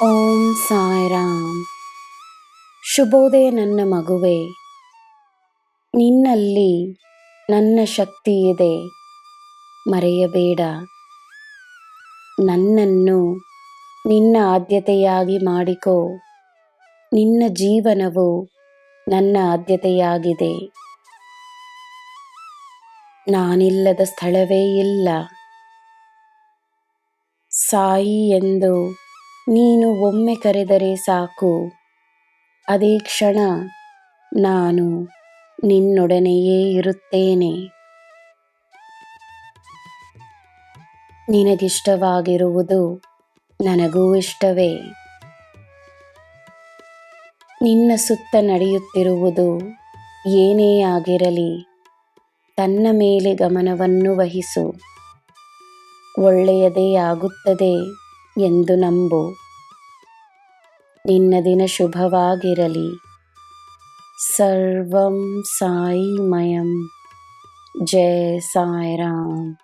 ಓಂ ಸಾಯಿರಾಮ್. ಶುಭೋದಯ ನನ್ನ ಮಗುವೆ. ನಿನ್ನಲ್ಲಿ ನನ್ನ ಶಕ್ತಿ ಇದೆ, ಮರೆಯಬೇಡ. ನನ್ನನ್ನು ನಿನ್ನ ಆದ್ಯತೆಯಾಗಿ ಮಾಡಿಕೋ. ನಿನ್ನ ಜೀವನವು ನನ್ನ ಆದ್ಯತೆಯಾಗಿದೆ. ನಾನಿಲ್ಲದ ಸ್ಥಳವೇ ಇಲ್ಲ. ಸಾಯಿ ಎಂದು ನೀನು ಒಮ್ಮೆ ಕರೆದರೆ ಸಾಕು, ಅದೇ ಕ್ಷಣ ನಾನು ನಿನ್ನೊಡನೆಯೇ ಇರುತ್ತೇನೆ. ನಿನಗಿಷ್ಟವಾಗಿರುವುದು ನನಗೂ ಇಷ್ಟವೇ. ನಿನ್ನ ಸುತ್ತ ನಡೆಯುತ್ತಿರುವುದು ಏನೇ ಆಗಿರಲಿ, ತನ್ನ ಮೇಲೆ ಗಮನವನ್ನು ವಹಿಸು. ಒಳ್ಳೆಯದೇ ಆಗುತ್ತದೆ ಎಂದು ನಂಬು. ನಿನ್ನ ದಿನ ಶುಭವಾಗಿರಲಿ. ಸರ್ವಂ ಸಾಯಿಮಯಂ. ಜೈ ಸಾಯಿರಾಮ್.